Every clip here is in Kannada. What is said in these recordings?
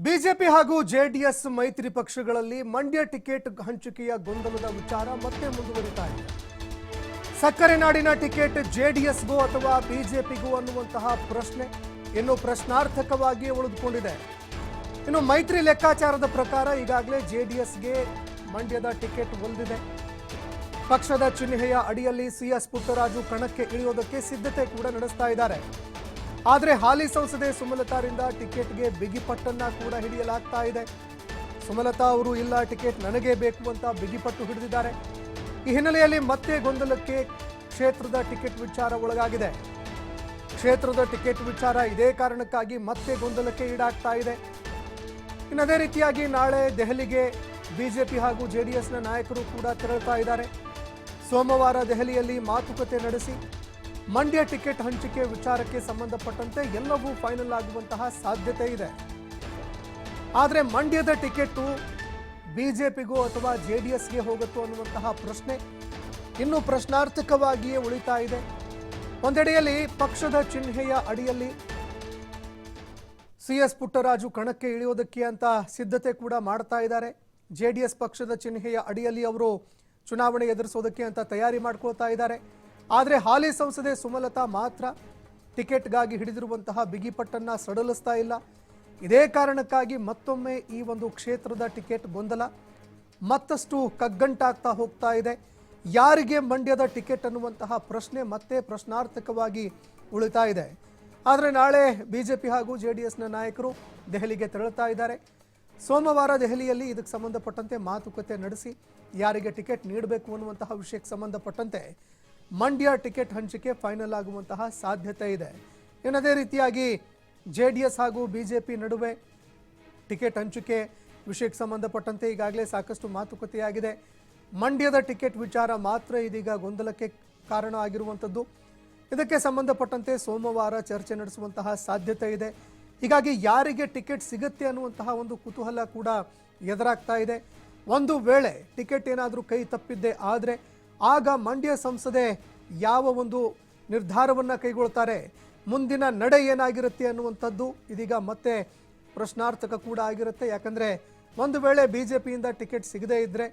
ಬಿಜೆಪಿ ಹಾಗೂ ಜೆಡಿಎಸ್ ಮೈತ್ರಿ ಪಕ್ಷಗಳಲ್ಲಿ ಮಂಡ್ಯ ಟಿಕೆಟ್ ಹಂಚಿಕೆಯ ಗೊಂದಲದ ವಿಚಾರ ಮತ್ತೆ ಮುಂದುವರಿತಾ ಇದೆ. ಸಕ್ಕರೆ ನಾಡಿನ ಟಿಕೆಟ್ ಜೆಡಿಎಸ್ಗೂ ಅಥವಾ ಬಿಜೆಪಿಗೂ ಅನ್ನುವಂತಹ ಪ್ರಶ್ನೆ ಇನ್ನು ಪ್ರಶ್ನಾರ್ಥಕವಾಗಿ ಉಳಿದುಕೊಂಡಿದೆ. ಇನ್ನು ಮೈತ್ರಿ ಲೆಕ್ಕಾಚಾರದ ಪ್ರಕಾರ ಈಗಾಗಲೇ ಜೆಡಿಎಸ್ಗೆ ಮಂಡ್ಯದ ಟಿಕೆಟ್ ಒಲಿದಿದೆ. ಪಕ್ಷದ ಚಿಹ್ನೆಯ ಅಡಿಯಲ್ಲಿ ಸಿಎಸ್ ಪುಟ್ಟರಾಜು ಕಣಕ್ಕೆ ಇಳಿಯೋದಕ್ಕೆ ಸಿದ್ಧತೆ ಕೂಡ ನಡೆಸ್ತಾ ಇದ್ದಾರೆ. ಆದರೆ ಹಾಲಿ ಸಂಸದೆ ಸುಮಲತಾರಿಂದ ಟಿಕೆಟ್ಗೆ ಬಿಗಿಪಟ್ಟನ್ನ ಕೂಡ ಹಿಡಿಯಲಾಗ್ತಾ ಇದೆ. ಸುಮಲತಾ ಅವರು ಇಲ್ಲ, ಟಿಕೆಟ್ ನನಗೇ ಬೇಕು ಅಂತ ಬಿಗಿಪಟ್ಟು ಹಿಡಿದಿದ್ದಾರೆ. ಈ ಹಿನ್ನೆಲೆಯಲ್ಲಿ ಮತ್ತೆ ಗೊಂದಲಕ್ಕೆ ಕ್ಷೇತ್ರದ ಟಿಕೆಟ್ ವಿಚಾರ ಒಳಗಾಗಿದೆ. ಕ್ಷೇತ್ರದ ಟಿಕೆಟ್ ವಿಚಾರ ಇದೇ ಕಾರಣಕ್ಕಾಗಿ ಮತ್ತೆ ಗೊಂದಲಕ್ಕೆ ಈಡಾಗ್ತಾ ಇದೆ. ಇನ್ನು ಅದೇ ರೀತಿಯಾಗಿ ನಾಳೆ ದೆಹಲಿಗೆ ಬಿಜೆಪಿ ಹಾಗೂ ಜೆಡಿಎಸ್ನ ನಾಯಕರು ಕೂಡ ತೆರಳುತ್ತಾ ಇದ್ದಾರೆ. ಸೋಮವಾರ ದೆಹಲಿಯಲ್ಲಿ ಮಾತುಕತೆ ನಡೆಸಿ ಮಂಡ್ಯ ಟಿಕೆಟ್ ಹಂಚಿಕೆ ವಿಚಾರಕ್ಕೆ ಸಂಬಂಧಪಟ್ಟಂತೆ ಎಲ್ಲವೂ ಫೈನಲ್ ಆಗುವಂತಹ ಸಾಧ್ಯತೆ ಇದೆ. ಆದರೆ ಮಂಡ್ಯದ ಟಿಕೆಟ್ ಬಿಜೆಪಿಗೂ ಅಥವಾ ಜೆಡಿಎಸ್ಗೆ ಹೋಗುತ್ತೋ ಅನ್ನುವಂತಹ ಪ್ರಶ್ನೆ ಇನ್ನೂ ಪ್ರಶ್ನಾರ್ಥಕವಾಗಿಯೇ ಉಳಿತಾ ಇದೆ. ಒಂದೆಡೆಯಲ್ಲಿ ಪಕ್ಷದ ಚಿಹ್ನೆಯ ಅಡಿಯಲ್ಲಿ ಸಿಎಸ್ ಪುಟ್ಟರಾಜು ಕಣಕ್ಕೆ ಇಳಿಯೋದಕ್ಕೆ ಅಂತ ಸಿದ್ಧತೆ ಕೂಡ ಮಾಡ್ತಾ ಇದ್ದಾರೆ. ಜೆಡಿಎಸ್ ಪಕ್ಷದ ಚಿಹ್ನೆಯ ಅಡಿಯಲ್ಲಿ ಅವರು ಚುನಾವಣೆ ಎದುರಿಸೋದಕ್ಕೆ ಅಂತ ತಯಾರಿ ಮಾಡ್ಕೊಳ್ತಾ ಇದ್ದಾರೆ. ಆದರೆ ಹಾಲಿ ಸಂಸದೆ ಸುಮಲತಾ ಮಾತ್ರ ಟಿಕೆಟ್ಗಾಗಿ ಹಿಡಿದಿರುವಂತಹ ಬಿಗಿಪಟ್ಟನ್ನ ಸಡಿಲಿಸ್ತಾ ಇಲ್ಲ. ಇದೇ ಕಾರಣಕ್ಕಾಗಿ ಮತ್ತೊಮ್ಮೆ ಈ ಒಂದು ಕ್ಷೇತ್ರದ ಟಿಕೆಟ್ ಗೊಂದಲ ಮತ್ತಷ್ಟು ಕಗ್ಗಂಟಾಗ್ತಾ ಹೋಗ್ತಾ ಇದೆ. ಯಾರಿಗೆ ಮಂಡ್ಯದ ಟಿಕೆಟ್ ಅನ್ನುವಂತಹ ಪ್ರಶ್ನೆ ಮತ್ತೆ ಪ್ರಶ್ನಾರ್ಥಕವಾಗಿ ಉಳಿತಾ ಇದೆ. ಆದರೆ ನಾಳೆ ಬಿಜೆಪಿ ಹಾಗೂ ಜೆಡಿಎಸ್ನ ನಾಯಕರು ದೆಹಲಿಗೆ ತೆರಳುತ್ತಾ ಇದ್ದಾರೆ. ಸೋಮವಾರ ದೆಹಲಿಯಲ್ಲಿ ಇದಕ್ಕೆ ಸಂಬಂಧಪಟ್ಟಂತೆ ಮಾತುಕತೆ ನಡೆಸಿ ಯಾರಿಗೆ ಟಿಕೆಟ್ ನೀಡಬೇಕು ಅನ್ನುವಂತಹ ವಿಷಯಕ್ಕೆ ಸಂಬಂಧಪಟ್ಟಂತೆ ಮಂಡ್ಯ ಟಿಕೆಟ್ ಹಂಚಿಕೆ ಫೈನಲ್ ಆಗುವಂತಹ ಸಾಧ್ಯತೆ ಇದೆ. ಇನ್ನದೇ ರೀತಿಯಾಗಿ ಜೆಡಿಎಸ್ ಹಾಗೂ ಬಿಜೆಪಿ ನಡುವೆ ಟಿಕೆಟ್ ಹಂಚಿಕೆ ವಿಷಯಕ್ಕೆ ಸಂಬಂಧಪಟ್ಟಂತೆ ಈಗಾಗಲೇ ಸಾಕಷ್ಟು ಮಾತುಕತೆಯಾಗಿದೆ. ಮಂಡ್ಯದ ಟಿಕೆಟ್ ವಿಚಾರ ಮಾತ್ರ ಇದೀಗ ಗೊಂದಲಕ್ಕೆ ಕಾರಣ ಆಗಿರುವಂಥದ್ದು. ಇದಕ್ಕೆ ಸಂಬಂಧಪಟ್ಟಂತೆ ಸೋಮವಾರ ಚರ್ಚೆ ನಡೆಸುವಂತಹ ಸಾಧ್ಯತೆ ಇದೆ. ಹೀಗಾಗಿ ಯಾರಿಗೆ ಟಿಕೆಟ್ ಸಿಗುತ್ತೆ ಅನ್ನುವಂತಹ ಒಂದು ಕುತೂಹಲ ಕೂಡ ಎದುರಾಗ್ತಾ ಇದೆ. ಒಂದು ವೇಳೆ ಟಿಕೆಟ್ ಏನಾದರೂ ಕೈ ತಪ್ಪಿದ್ದೆ ಆದರೆ ಆಗ ಮಂಡ್ಯ ಸಂಸದೆ ಯಾವ ಒಂದು ನಿರ್ಧಾರವನ್ನು ಕೈಗೊಳ್ತಾರೆ, ಮುಂದಿನ ನಡೆ ಏನಾಗಿರುತ್ತೆ ಅನ್ನುವಂಥದ್ದು ಇದೀಗ ಮತ್ತೆ ಪ್ರಶ್ನಾರ್ಥಕ ಕೂಡ ಆಗಿರುತ್ತೆ. ಯಾಕಂದರೆ ಒಂದು ವೇಳೆ ಬಿಜೆಪಿಯಿಂದ ಟಿಕೆಟ್ ಸಿಗದೇ ಇದ್ದರೆ,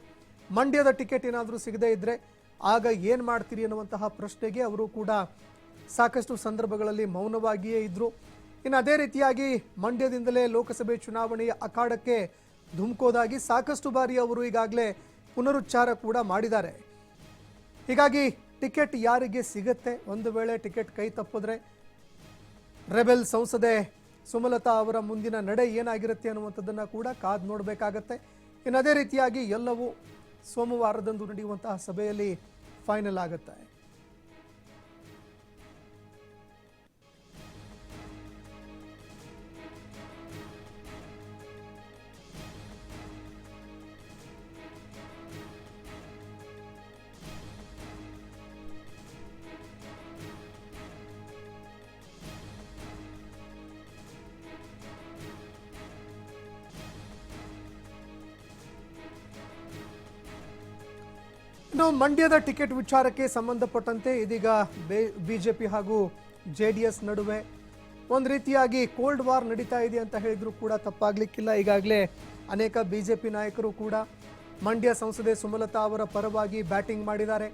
ಮಂಡ್ಯದ ಟಿಕೆಟ್ ಏನಾದರೂ ಸಿಗದೇ ಇದ್ದರೆ ಆಗ ಏನು ಮಾಡ್ತೀರಿ ಅನ್ನುವಂತಹ ಪ್ರಶ್ನೆಗೆ ಅವರು ಕೂಡ ಸಾಕಷ್ಟು ಸಂದರ್ಭಗಳಲ್ಲಿ ಮೌನವಾಗಿಯೇ ಇದ್ದರು. ಇನ್ನು ಅದೇ ರೀತಿಯಾಗಿ ಮಂಡ್ಯದಿಂದಲೇ ಲೋಕಸಭೆ ಚುನಾವಣೆಯ ಅಖಾಡಕ್ಕೆ ಧುಮುಕೋದಾಗಿ ಸಾಕಷ್ಟು ಬಾರಿ ಅವರು ಈಗಾಗಲೇ ಪುನರುಚ್ಚಾರ ಕೂಡ ಮಾಡಿದ್ದಾರೆ. ಹೀಗಾಗಿ ಟಿಕೆಟ್ ಯಾರಿಗೆ ಸಿಗುತ್ತೆ, ಒಂದು ವೇಳೆ ಟಿಕೆಟ್ ಕೈ ತಪ್ಪಿದ್ರೆ ರೆಬೆಲ್ ಸಂಸದೆ ಸುಮಲತಾ ಅವರ ಮುಂದಿನ ನಡೆ ಏನಾಗಿರುತ್ತೆ ಅನ್ನುವಂಥದ್ದನ್ನು ಕೂಡ ಕಾದು ನೋಡಬೇಕಾಗತ್ತೆ. ಇನ್ನು ಅದೇ ರೀತಿಯಾಗಿ ಎಲ್ಲವೂ ಸೋಮವಾರದಂದು ನಡೆಯುವಂತಹ ಸಭೆಯಲ್ಲಿ ಫೈನಲ್ ಆಗುತ್ತೆ. ಇನ್ನು ಮಂಡ್ಯದ ಟಿಕೆಟ್ ವಿಚಾರಕ್ಕೆ ಸಂಬಂಧಪಟ್ಟಂತೆ ಇದೀಗ ಬಿಜೆಪಿ ಹಾಗೂ ಜೆಡಿಎಸ್ ನಡುವೆ ಒಂದು ರೀತಿಯಾಗಿ ಕೋಲ್ಡ್ ವಾರ್ ನಡೀತಾ ಇದೆ ಅಂತ ಹೇಳಿದ್ರು ಕೂಡ ತಪ್ಪಾಗ್ಲಿಕ್ಕಿಲ್ಲ. ಈಗಾಗಲೇ ಅನೇಕ ಬಿಜೆಪಿ ನಾಯಕರು ಕೂಡ ಮಂಡ್ಯ ಸಂಸದೆ ಸುಮಲತಾ ಅವರ ಪರವಾಗಿ ಬ್ಯಾಟಿಂಗ್ ಮಾಡಿದ್ದಾರೆ.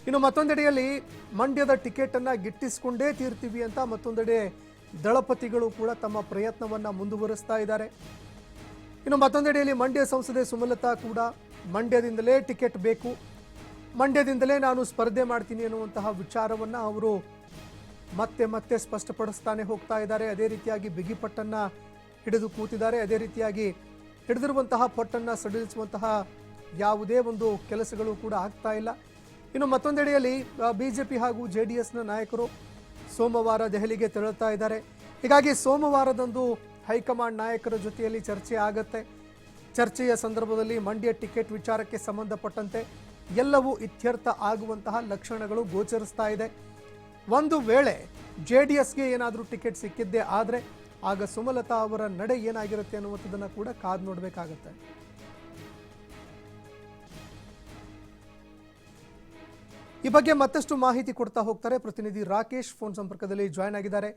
ಇನ್ನು ಮತ್ತೊಂದೆಡೆಯಲ್ಲಿ ಮಂಡ್ಯದ ಟಿಕೆಟನ್ನು ಗಿಟ್ಟಿಸಿಕೊಂಡೇ ತೀರ್ತೀವಿ ಅಂತ ಮತ್ತೊಂದೆಡೆ ದಳಪತಿಗಳು ಕೂಡ ತಮ್ಮ ಪ್ರಯತ್ನವನ್ನು ಮುಂದುವರಿಸ್ತಾ ಇದ್ದಾರೆ. ಇನ್ನು ಮತ್ತೊಂದೆಡೆಯಲ್ಲಿ ಮಂಡ್ಯ ಸಂಸದೆ ಸುಮಲತಾ ಕೂಡ ಮಂಡ್ಯದಿಂದಲೇ ಟಿಕೆಟ್ ಬೇಕು, ಮಂಡ್ಯದಿಂದಲೇ ನಾನು ಸ್ಪರ್ಧೆ ಮಾಡ್ತೀನಿ ಅನ್ನುವಂತಹ ವಿಚಾರವನ್ನು ಅವರು ಮತ್ತೆ ಮತ್ತೆ ಸ್ಪಷ್ಟಪಡಿಸ್ತಾನೆ ಹೋಗ್ತಾ ಇದ್ದಾರೆ. ಅದೇ ರೀತಿಯಾಗಿ ಬಿಗಿಪಟ್ಟನ್ನು ಹಿಡಿದು ಕೂತಿದ್ದಾರೆ. ಅದೇ ರೀತಿಯಾಗಿ ಹಿಡಿದಿರುವಂತಹ ಪಟ್ಟನ್ನು ಸಡಿಲಿಸುವಂತಹ ಯಾವುದೇ ಒಂದು ಕೆಲಸಗಳು ಕೂಡ ಆಗ್ತಾ ಇಲ್ಲ. ಇನ್ನು ಮತ್ತೊಂದೆಡೆಯಲ್ಲಿ ಬಿಜೆಪಿ ಹಾಗೂ ಜೆಡಿಎಸ್ನ ನಾಯಕರು ಸೋಮವಾರ ದೆಹಲಿಗೆ ತೆರಳುತ್ತಾ ಇದ್ದಾರೆ. ಹೀಗಾಗಿ ಸೋಮವಾರದಂದು ಹೈಕಮಾಂಡ್ ನಾಯಕರ ಜೊತೆಯಲ್ಲಿ ಚರ್ಚೆ ಆಗತ್ತೆ. ಚರ್ಚೆಯ ಸಂದರ್ಭದಲ್ಲಿ ಮಂಡ್ಯ ಟಿಕೆಟ್ ವಿಚಾರಕ್ಕೆ ಸಂಬಂಧಪಟ್ಟಂತೆ ಎಲ್ಲವೂ ಇತ್ಯರ್ಥ ಆಗುವಂತಹ ಲಕ್ಷಣಗಳು ಗೋಚರಿಸ್ತಾ ಇದೆ. ಒಂದು ವೇಳೆ ಜೆಡಿಎಸ್ಗೆ ಏನಾದರೂ ಟಿಕೆಟ್ ಸಿಕ್ಕಿದ್ದೇ ಆದರೆ ಆಗ ಸುಮಲತಾ ಅವರ ನಡೆ ಏನಾಗಿರುತ್ತೆ ಅನ್ನುವಂಥದ್ದನ್ನು ಕೂಡ ಕಾದು ನೋಡಬೇಕಾಗತ್ತೆ. ಈ ಬಗ್ಗೆ ಮತ್ತಷ್ಟು ಮಾಹಿತಿ ಕೊಡ್ತಾ ಹೋಗ್ತಾರೆ ಪ್ರತಿನಿಧಿ ರಾಕೇಶ್ ಫೋನ್ ಸಂಪರ್ಕದಲ್ಲಿ ಜಾಯ್ನ್ ಆಗಿದ್ದಾರೆ.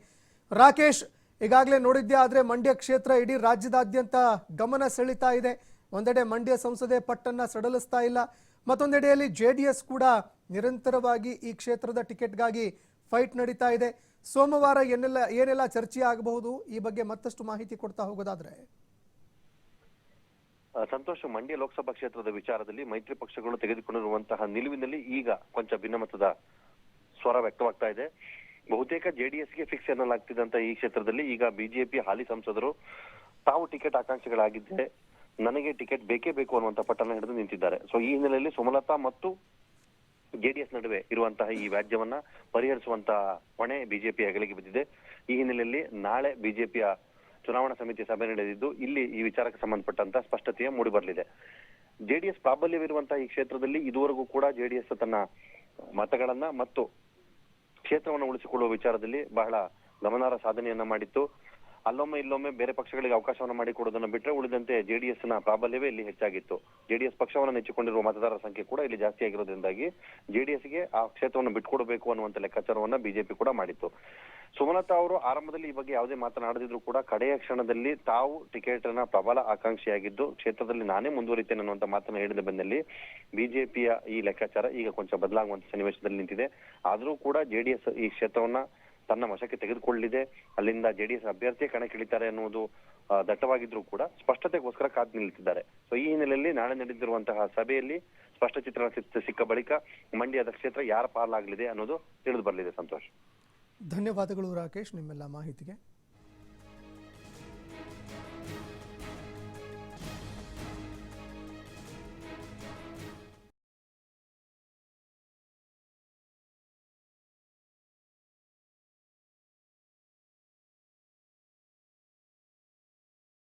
ರಾಕೇಶ್, ಈಗಾಗಲೇ ನೋಡಿದ್ದೆ ಆದರೆ ಮಂಡ್ಯ ಕ್ಷೇತ್ರ ಇಡೀ ರಾಜ್ಯದಾದ್ಯಂತ ಗಮನ ಸೆಳೀತಾ ಇದೆ. ಒಂದೆಡೆ ಮಂಡ್ಯ ಸಂಸದೆ ಪಟ್ಟನ್ನ ಸಡಲಿಸ್ತಾ ಇಲ್ಲ, ಮತ್ತೊಂದೆಡೆಯಲ್ಲಿ JDS ಕೂಡ ನಿರಂತರವಾಗಿ ಈ ಕ್ಷೇತ್ರದ ಟಿಕೆಟ್ಗಾಗಿ ಫೈಟ್ ನಡೀತಾ ಇದೆ. ಸೋಮವಾರ ಏನೆಲ್ಲ ಚರ್ಚೆ ಆಗಬಹುದು, ಈ ಬಗ್ಗೆ ಮತ್ತಷ್ಟು ಮಾಹಿತಿ ಕೊಡ್ತಾ ಹೋಗೋದಾದ್ರೆ ಸಂತೋಷ್, ಮಂಡ್ಯ ಲೋಕಸಭಾ ಕ್ಷೇತ್ರದ ವಿಚಾರದಲ್ಲಿ ಮೈತ್ರಿ ಪಕ್ಷಗಳು ತೆಗೆದುಕೊಂಡಿರುವಂತಹ ನಿಲುವಿನಲ್ಲಿ ಈಗ ಕೊಂಚ ಭಿನ್ನಮತದ ಸ್ವರ ವ್ಯಕ್ತವಾಗ್ತಾ ಇದೆ. ಬಹುತೇಕ JDSಗೆ ಫಿಕ್ಸ್ ಎನ್ನಲಾಗ್ತಿದ್ದಂತ ಈ ಕ್ಷೇತ್ರದಲ್ಲಿ ಈಗ ಬಿಜೆಪಿ ಹಾಲಿ ಸಂಸದರು ತಾವು ಟಿಕೆಟ್ ಆಕಾಂಕ್ಷಿಗಳಾಗಿದ್ದರೆ ನನಗೆ ಟಿಕೆಟ್ ಬೇಕೇ ಬೇಕು ಅನ್ನುವಂತ ಪಟ್ಟಣ ಹಿಡಿದು ನಿಂತಿದ್ದಾರೆ. ಸೊ ಈ ಹಿನ್ನೆಲೆಯಲ್ಲಿ ಸುಮಲತಾ ಮತ್ತು JDS ನಡುವೆ ಇರುವಂತಹ ಈ ವ್ಯಾಜ್ಯವನ್ನ ಪರಿಹರಿಸುವಂತಹ ಹೊಣೆ ಬಿಜೆಪಿ ಹೆಗಲಿಗೆ ಬಿದ್ದಿದೆ. ಈ ಹಿನ್ನೆಲೆಯಲ್ಲಿ ನಾಳೆ ಬಿಜೆಪಿಯ ಚುನಾವಣಾ ಸಮಿತಿ ಸಭೆ ನಡೆದಿದ್ದು ಇಲ್ಲಿ ಈ ವಿಚಾರಕ್ಕೆ ಸಂಬಂಧಪಟ್ಟಂತ ಸ್ಪಷ್ಟತೆಯ ಮೂಡಿ ಬರಲಿದೆ. JDS ಪ್ರಾಬಲ್ಯವಿರುವಂತಹ ಈ ಕ್ಷೇತ್ರದಲ್ಲಿ ಇದುವರೆಗೂ ಕೂಡ JDS ತನ್ನ ಮತಗಳನ್ನ ಮತ್ತು ಕ್ಷೇತ್ರವನ್ನು ಉಳಿಸಿಕೊಳ್ಳುವ ವಿಚಾರದಲ್ಲಿ ಬಹಳ ಗಮನಾರ್ಹ ಸಾಧನೆಯನ್ನ ಮಾಡಿತ್ತು. ಅಲ್ಲೊಮ್ಮೆ ಇಲ್ಲೊಮ್ಮೆ ಬೇರೆ ಪಕ್ಷಗಳಿಗೆ ಅವಕಾಶವನ್ನ ಮಾಡಿಕೊಡೋದನ್ನ ಬಿಟ್ಟರೆ ಉಳಿದಂತೆ JDS ನ ಪ್ರಾಬಲ್ಯವೇ ಇಲ್ಲಿ ಹೆಚ್ಚಾಗಿತ್ತು. JDS ಪಕ್ಷವನ್ನು ನೆಚ್ಚಿಕೊಂಡಿರುವ ಮತದಾರರ ಸಂಖ್ಯೆ ಕೂಡ ಇಲ್ಲಿ ಜಾಸ್ತಿ ಆಗಿರೋದ್ರಿಂದಾಗಿ JDSಗೆ ಆ ಕ್ಷೇತ್ರವನ್ನು ಬಿಟ್ಕೊಡಬೇಕು ಅನ್ನುವಂತ ಲೆಕ್ಕಾಚಾರವನ್ನ ಬಿಜೆಪಿ ಕೂಡ ಮಾಡಿತ್ತು. ಸುಮಲತಾ ಅವರು ಆರಂಭದಲ್ಲಿ ಈ ಬಗ್ಗೆ ಯಾವುದೇ ಮಾತನಾಡದಿದ್ರು ಕೂಡ ಕಡೆಯ ಕ್ಷಣದಲ್ಲಿ ತಾವು ಟಿಕೆಟ್ ನ ಪ್ರಬಲ ಆಕಾಂಕ್ಷಿಯಾಗಿದ್ದು ಕ್ಷೇತ್ರದಲ್ಲಿ ನಾನೇ ಮುಂದುವರಿತೇನೆ ಅನ್ನುವಂತ ಮಾತನ್ನ ಹೇಳಿದ ಬೆನ್ನಲ್ಲಿ ಬಿಜೆಪಿಯ ಈ ಲೆಕ್ಕಾಚಾರ ಈಗ ಕೊಂಚ ಬದಲಾಗುವಂತ ಸನ್ನಿವೇಶದಲ್ಲಿ ನಿಂತಿದೆ. ಆದ್ರೂ ಕೂಡ JDS ಈ ಕ್ಷೇತ್ರವನ್ನ ತನ್ನ ವಶಕ್ಕೆ ತೆಗೆದುಕೊಳ್ಳಲಿದೆ. ಅಲ್ಲಿಂದ JDS ಅಭ್ಯರ್ಥಿ ಕಣಕ್ಕಿಳಿತಾರೆ ಅನ್ನುವುದು ದಟ್ಟವಾಗಿದ್ರೂ ಕೂಡ ಸ್ಪಷ್ಟತೆಗೋಸ್ಕರ ಕಾದು ನಿಲ್ತಿದ್ದಾರೆ. ಸೊ ಈ ಹಿನ್ನೆಲೆಯಲ್ಲಿ ನಾಳೆ ನಡೆದಿರುವಂತಹ ಸಭೆಯಲ್ಲಿ ಸ್ಪಷ್ಟ ಚಿತ್ರಣ ಸಿಕ್ಕ ಬಳಿಕ ಮಂಡ್ಯದ ಕ್ಷೇತ್ರ ಯಾರ ಪಾಲಾಗಲಿದೆ ಅನ್ನೋದು ತಿಳಿದು ಬರಲಿದೆ. ಸಂತೋಷ್, ಧನ್ಯವಾದಗಳು ರಾಕೇಶ್ ನಿಮ್ಮೆಲ್ಲ ಮಾಹಿತಿಗೆ.